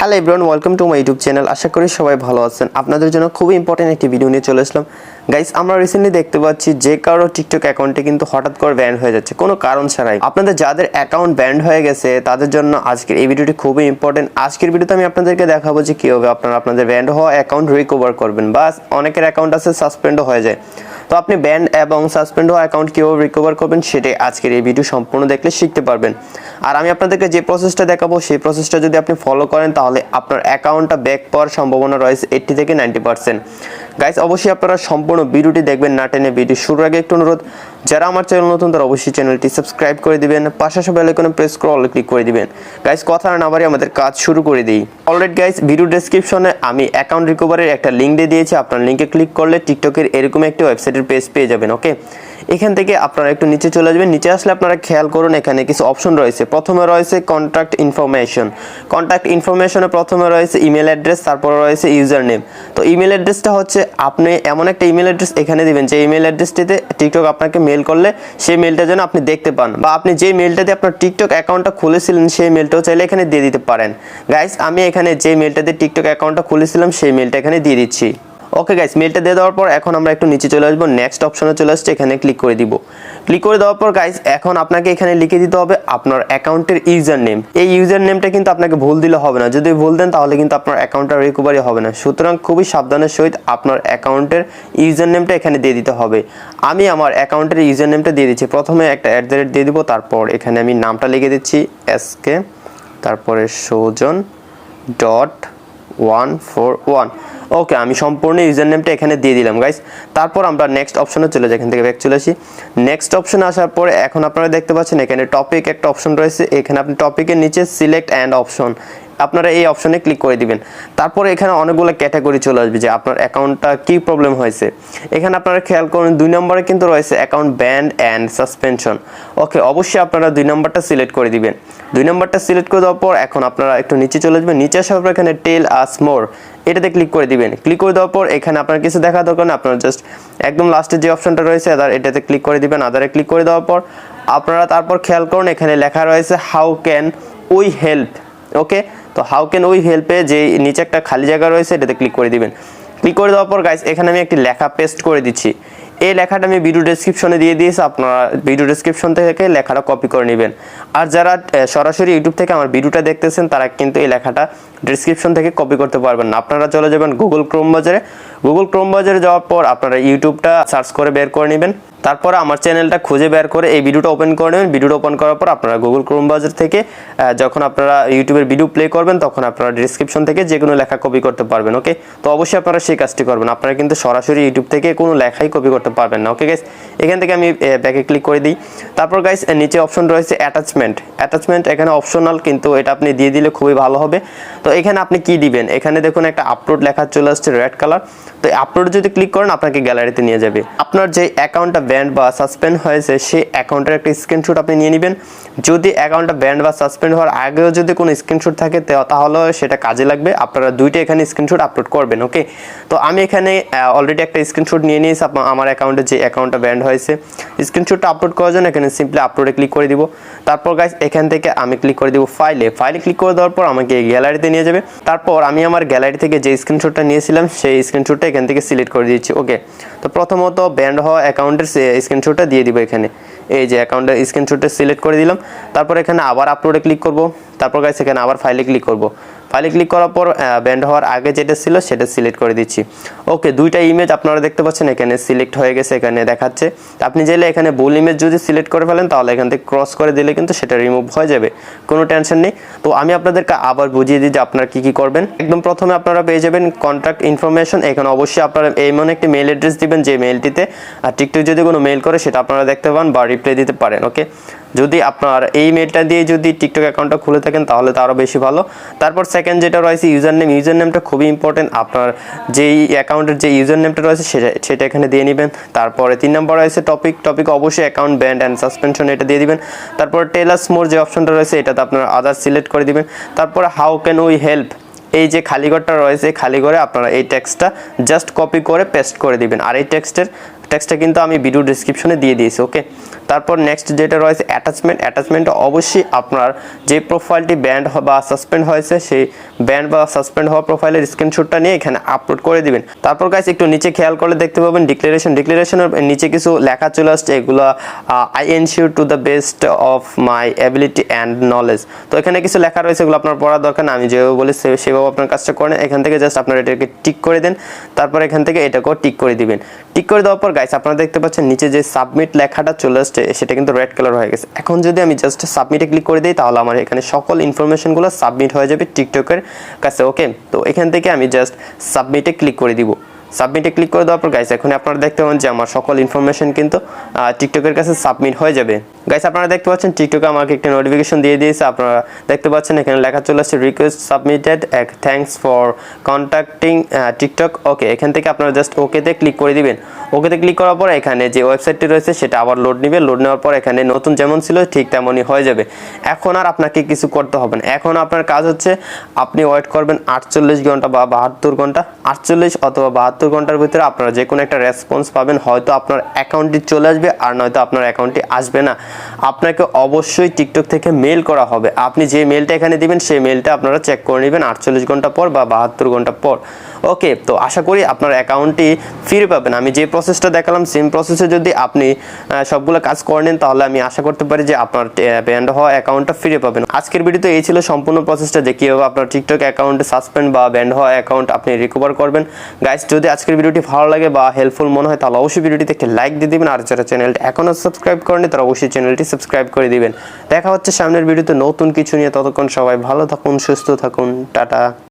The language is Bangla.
Hello everyone, welcome to my YouTube channel. আশা করি সবাই ভালো আছেন। আপনাদের জন্য খুবই ইম্পর্টেন্ট একটি ভিডিও নিয়ে চলে আসলাম। গাইস, আমরা রিসেন্টলি দেখতে পাচ্ছি যে কারো টিকটক অ্যাকাউন্টে কিন্তু হঠাৎ করে ব্যান্ড হয়ে যাচ্ছে কোনো কারণ ছাড়াই। আপনাদের যাদের অ্যাকাউন্ট ব্যান্ড হয়ে গেছে তাদের জন্য আজকের এই ভিডিওটি খুবই ইম্পর্টেন্ট। আজকের ভিডিওতে আমি আপনাদেরকে দেখাবো যে কীভাবে আপনারা আপনাদের ব্যান্ড হওয়া অ্যাকাউন্ট রিকভার করবেন, বা অনেকের অ্যাকাউন্ট আছে সাসপেন্ডও হয়ে যায়। তো আপনি ব্যান্ড এবং সাসপেন্ড হওয়া অ্যাকাউন্ট কীভাবে রিকভার করবেন সেটাই আজকের এই ভিডিও সম্পূর্ণ দেখলে শিখতে পারবেন। আর আমি আপনাদেরকে যে প্রসেসটা দেখাবো সেই প্রসেসটা যদি আপনি ফলো করেন তাহলে আপনার অ্যাকাউন্টটা ব্যাক পাওয়ার সম্ভাবনা রয়েছে 80 থেকে 90%। গাইস, অবশ্যই আপনারা সম্পূর্ণ ভিডিওটি দেখবেন না টেনে। ভিডিও শুরুর আগে একটু অনুরোধ, যারা আমার চ্যানেল নতুন তারা অবশ্যই চ্যানেলটি সাবস্ক্রাইব করে দিবেন, পাশাপাশি বেল আইকনে প্রেস করে অল ক্লিক করে দিবেন। গাইস, কথা না বাড়িয়ে আমাদের কাজ শুরু করে দিই। অলরাইট গাইস, ভিডিও ডেসক্রিপশনে আমি অ্যাকাউন্ট রিকভারের একটা লিঙ্ক দিয়ে দিয়েছি। আপনার লিঙ্কে ক্লিক করলে টিকটকের এরকম একটি ওয়েবসাইটের পেজ পেয়ে যাবেন। ওকে, এখান থেকে আপনারা একটু নিচে চলে আসবেন। নিচে আসলে আপনারা খেয়াল করুন এখানে কিছু অপশন রয়েছে। প্রথমে রয়েছে কন্ট্যাক্ট ইনফরমেশন। কন্ট্যাক্ট ইনফরমেশনে প্রথমে রয়েছে ইমেল অ্যাড্রেস, তারপরে রয়েছে ইউজার নেম। তো ইমেল অ্যাড্রেসটা হচ্ছে আপনি এমন একটা ইমেল অ্যাড্রেস এখানে দিবেন যে ইমেল অ্যাড্রেসটিতে টিকটক আপনাকে মেল করলে সেই মেলটা যেন আপনি দেখতে পান, বা আপনি যে মেলটা দিয়ে আপনার টিকটক অ্যাকাউন্টটা খুলেছিলেন সেই মেলটাও চাইলে এখানে দিয়ে দিতে পারেন। গাইস, আমি এখানে যে মেলটা দিয়ে টিকটক অ্যাকাউন্টটা খুলেছিলাম সেই মেলটা এখানে দিয়ে দিচ্ছি। ওকে গাইস, মেলটা দিয়ে দেওয়ার পর এখন আমরা একটু নিচে চলে আসবো। নেক্সট অপশনে চলে আসছে, এখানে ক্লিক করে দিব। ক্লিক করে দেওয়ার পর গাইস এখন আপনাকে এখানে লিখে দিতে হবে আপনার অ্যাকাউন্টের ইউজার নেম। এই ইউজার নেমটা কিন্তু আপনাকে ভুল দিলে হবে না। যদি ভুল দেন তাহলে কিন্তু আপনার অ্যাকাউন্টটা রিকভারি হবে না। সুতরাং খুবই সাবধানের সহিত আপনার অ্যাকাউন্টের ইউজার নেমটা এখানে দিয়ে দিতে হবে। আমি আমার অ্যাকাউন্টের ইউজার নেমটা দিয়ে দিচ্ছি। প্রথমে একটা @ দিয়ে দিব, তারপর এখানে আমি নামটা লিখে দিচ্ছি SK, তারপরে Sojan.141। ওকে, আমি সম্পূর্ণ ইউজার নেমটা এখানে দিয়ে দিলাম গাইস। তারপর আমরা নেক্সট অপশনে চলে যাই। এখান থেকে ব্যাক চলে আসি। নেক্সট অপশনে আসার পরে এখন আপনারা দেখতে পাচ্ছেন এখানে টপিক একটা অপশন রয়েছে। এখানে আপনি টপিকের নিচে সিলেক্ট অ্যান্ড অপশন, আপনারা এই অপশনে ক্লিক করে দিবেন। তারপরে এখানে অনেকগুলো ক্যাটাগরি চলে আসবে যে আপনার অ্যাকাউন্টটা কি প্রবলেম হয়েছে। এখানে আপনারা খেয়াল করুন 2 নম্বরে কিন্তু রয়েছে অ্যাকাউন্ট ব্যান্ড অ্যান্ড সাসপেনশন। ওকে, অবশ্যই আপনারা 2 নম্বরটা সিলেক্ট করে দিবেন। 2 নম্বরটা সিলেক্ট করে দেওয়ার পর এখন আপনারা একটু নিচে চলে যাবেন। নিচে আসার পর এখানে টেল আস মোর, এটাতে ক্লিক করে দিবেন। ক্লিক করে দেওয়ার পর এখানে আপনার কিছু দেখা দরকার না, আপনারা জাস্ট একদম লাস্টে যে অপশনটা রয়েছে এটাতে ক্লিক করে দিবেন। আদারে ক্লিক করে দেওয়ার পর আপনারা তারপর খেয়াল করুন এখানে লেখা রয়েছে হাউ ক্যান উই হেল্প। ওকে, তো হাউ ক্যান উই হেল্পে যে নিচে একটা খালি জায়গা রয়েছে এটাতে ক্লিক করে দিবেন। ক্লিক করে দেওয়ার পর গাইস এখানে আমি একটি লেখা পেস্ট করে দিচ্ছি। এই লেখাটা আমি ভিডিও ডেসক্রিপশনে দিয়ে দিয়েছি, আপনারা ভিডিও ডেসক্রিপশন থেকে লেখাটা কপি করে নেবেন। আর যারা সরাসরি ইউটিউব থেকে আমার ভিডিওটা দেখতেছেন তারা কিন্তু এই লেখাটা ডেসক্রিপশন থেকে কপি করতে পারবেন না। আপনারা চলে যাবেন গুগল ক্রোম বাজারে। গুগল ক্রোম বাজারে যাওয়ার পর আপনারা ইউটিউবটা সার্চ করে বের করে নেবেন। তারপর আমার চ্যানেলটা খুঁজে বের করে এই ভিডিওটা ওপেন করে নেবেন। ভিডিওটা ওপেন করার পর আপনারা গুগল ক্রোম বাজার থেকে যখন আপনারা ইউটিউবের ভিডিও প্লে করবেন তখন আপনারা ডেসক্রিপশন থেকে যে কোনো লেখা কপি করতে পারবেন। ওকে, তো অবশ্যই আপনারা সেই কাজটি করবেন। আপনারা কিন্তু সরাসরি ইউটিউব থেকে কোনো লেখাই কপি করতে পারবেন না। ওকে গাইস, এখান থেকে আমি ব্যাকে ক্লিক করে দিই। তারপর গাইস নিচে অপশন রয়েছে অ্যাটাচমেন্ট। অ্যাটাচমেন্ট এখানে অপশনাল, কিন্তু এটা আপনি দিয়ে দিলে খুবই ভালো হবে। তো এখানে আপনি কি দিবেন, এখানে দেখুন একটা আপলোড লেখা চলে আসছে রেড কালার। তো আপলোড যদি ক্লিক করেন আপনাকে গ্যালারিতে নিয়ে যাবে। আপনার যে অ্যাকাউন্টটা ব্যান্ড বা সাসপেন্ড হয়েছে সেই অ্যাকাউন্টের একটা স্ক্রিনশট আপনি নিয়ে নেবেন। যদি অ্যাকাউন্টটা ব্যান্ড বা সাসপেন্ড হওয়ার আগেও যদি কোনো স্ক্রিনশট থাকে তাহলে সেটা কাজে লাগবে। আপনারা দুইটা এখানে স্ক্রিনশট আপলোড করবেন। ওকে, তো আমি এখানে অলরেডি একটা স্ক্রিনশট নিয়ে নিয়েছি আমার অ্যাকাউন্টে যে অ্যাকাউন্টটা ব্যান্ড হয়েছে। স্ক্রিনশটটা আপলোড করার জন্য এখানে সিম্পলি আপলোডে ক্লিক করে দিব। তারপর গাইস এখান থেকে আমি ক্লিক করে দিব ফাইলে ক্লিক করে দেওয়ার পর আমাকে গ্যালারিতে নিয়ে যাবে। তারপর আমি আমার গ্যালারি থেকে যে স্ক্রিনশটটা নিয়েছিলাম সেই স্ক্রিনশটটা এখান থেকে সিলেক্ট করে দিচ্ছি। ওকে, তো প্রথমত ব্যান্ড হওয়া অ্যাকাউন্টের স্ক্রিনশটটা দিয়ে দিব এখানে। এই যে অ্যাকাউন্টের স্ক্রিনশটটা সিলেক্ট করে দিলাম। তারপর এখানে আবার আপলোডে ক্লিক করব। তারপর গাইস এখানে আবার ফাইলে ক্লিক করব। ফাইলে ক্লিক করার পর ব্যান্ড হওয়ার আগে যেটা ছিল সেটা সিলেক্ট করে দিচ্ছি। ওকে, দুইটা ইমেজ আপনারা দেখতে পাচ্ছেন এখানে সিলেক্ট হয়ে গেছে, এখানে দেখাচ্ছে। আপনি চাইলে এখানে ভুল ইমেজ যদি সিলেক্ট করে ফেলেন তাহলে এখান থেকে ক্রস করে দিলে কিন্তু সেটা রিমুভ হয়ে যাবে, কোনো টেনশন নেই। তো আমি আপনাদেরকে আবার বুঝিয়ে দিই যে আপনারা কি করবেন। একদম প্রথমে আপনারা পেয়ে যাবেন কন্ট্যাক্ট ইনফরমেশন। এখানে অবশ্যই আপনারা এমন একটি মেল অ্যাড্রেস দিবেন যে মেলটিতে টিকটক যদি কোনো মেল করে সেটা আপনারা দেখতে পান বা রিপ্লাই দিতে পারেন। ওকে, যদি আপনার এই মেলটা দিয়ে যদি টিকটক অ্যাকাউন্টটা খুলে থাকেন তাহলে তো আরও বেশি ভালো। তারপর সেকেন্ড যেটা রয়েছে ইউজার নেমটা খুবই ইম্পর্টেন্ট। আপনার যেই অ্যাকাউন্টের যে ইউজার নেমটা রয়েছে সেটা এখানে দিয়ে নেবেন। তারপরে 3 নম্বর রয়েছে টপিক অবশ্যই অ্যাকাউন্ট ব্যান্ড অ্যান্ড সাসপেনশন, এটা দিয়ে দিবেন। তারপর টেল আস মোর যে অপশনটা রয়েছে এটাতে আপনারা আদার সিলেক্ট করে দিবেন। তারপরে হাউ ক্যান উই হেল্প, এই যে খালি ঘরটা রয়েছে খালি ঘরে আপনারা এই টেক্সটটা জাস্ট কপি করে পেস্ট করে দিবেন। আর এই টেক্সটের টেক্সটটা কিন্তু আমি ভিডিও ডেসক্রিপশনে দিয়ে দিয়েছি। ওকে, তারপর নেক্সট যেটা রয়েছে অ্যাটাচমেন্ট অবশ্যই আপনার যে প্রোফাইলটি ব্যান্ড বা সাসপেন্ড হয়েছে সেই ব্যান্ড বা সাসপেন্ড হওয়া প্রোফাইলের স্ক্রিনশটটা নিয়ে এখানে আপলোড করে দিবেন। তারপর গাইস একটু নিচে খেয়াল করলে দেখতে পাবেন ডিক্লারেশনের নিচে কিছু লেখা চলে আসছে, এগুলো I ensure to the best of my ability and knowledge. তো এখানে কিছু লেখা রয়েছে, এগুলো আপনার পড়ার দরকার না, আমি যেভাবে বলি সেভাবে আপনার কাজটা করেন। এখান থেকে জাস্ট আপনারা এটাকে টিক করে দেন, তারপর এখান থেকে এটাকেও টিক করে দিবেন। টিক করে দেওয়ার পর গাইস আপনারা দেখতে পাচ্ছেন নিচে যে সাবমিট লেখাটা চলে আসছে সেটা কিন্তু রেড কালার হয়ে গেছে। এখন যদি আমি জাস্ট সাবমিটে ক্লিক করে দিই তাহলে আমার এখানে সকল ইনফরমেশনগুলো সাবমিট হয়ে যাবে টিকটকের কাছে। ওকে, তো এখান থেকে আমি জাস্ট সাবমিটে ক্লিক করে দিব। সাবমিটে ক্লিক করে দেওয়ার পর গাইস এখন আপনারা দেখতে পাবেন যে আমার সকল ইনফরমেশন কিন্তু টিকটকের কাছে সাবমিট হয়ে যাবে। গাইস আপনারা দেখতে পাচ্ছেন টিকটকে আমাকে একটা নোটিফিকেশন দিয়ে দিয়েছে। আপনারা দেখতে পাচ্ছেন এখানে লেখা চলে আসছে request submitted, thanks for contacting TikTok. Okay, এখান থেকে আপনারা জাস্ট ওকেতে ক্লিক করে দিবেন। ওকেতে ক্লিক করার পর এখানে যে ওয়েবসাইটটি রয়েছে সেটা আবার লোড নেবে। লোড নেওয়ার পর এখানে নতুন যেমন ছিল ঠিক তেমনই হয়ে যাবে। এখন আর আপনাকে কিছু করতে হবে না। এখন আপনার কাজ হচ্ছে আপনি ওয়েট করবেন 48 ঘন্টা বা 72 ঘন্টা, 48 অথবা 72 ঘন্টার ভিতরে আপনারা যে কোনো একটা রেসপন্স পাবেন। হয়তো আপনার অ্যাকাউন্টটি চলে আসবে আর নয়তো আপনার অ্যাকাউন্টটি আসবে না। আপনাকে অবশ্যই টিকটক থেকে মেল করা হবে। আপনি যে মেলটা এখানে দিবেন সেই মেলটা আপনারা চেক করে নেবেন 48 ঘন্টা পর বা 72 ঘন্টা পর। ওকে, তো আশা করি আপনার অ্যাকাউন্টটি ফিরে পাবেন। আমি যে প্রসেসটা দেখালাম সেম প্রসেসে যদি আপনি সবগুলো কাজ করে নেন তাহলে আমি আশা করতে পারি যে আপনার ব্যান্ড হওয়া অ্যাকাউন্টটা ফিরে পাবেন। আজকের ভিডিওতে এই ছিল সম্পূর্ণ প্রসেসটা যে কীভাবে আপনার টিকটক অ্যাকাউন্টে সাসপেন্ড বা ব্যান্ড হওয়া অ্যাকাউন্ট আপনি রিকভার করবেন। গাইস যদি আজকের ভিডিওটি ভালো লাগে বা হেল্পফুল মনে হয় তাহলে অবশ্যই ভিডিওটিতে একটা লাইক দিয়ে দিবেন, আর যারা চ্যানেলটি এখনও সাবস্ক্রাইব করেনি তারা অবশ্যই চ্যানেলটি সাবস্ক্রাইব করে দিবেন। দেখা হচ্ছে সামনের ভিডিওতে নতুন কিছু নিয়ে। ততক্ষণ সবাই ভালো থাকুন, সুস্থ থাকুন, টাটা।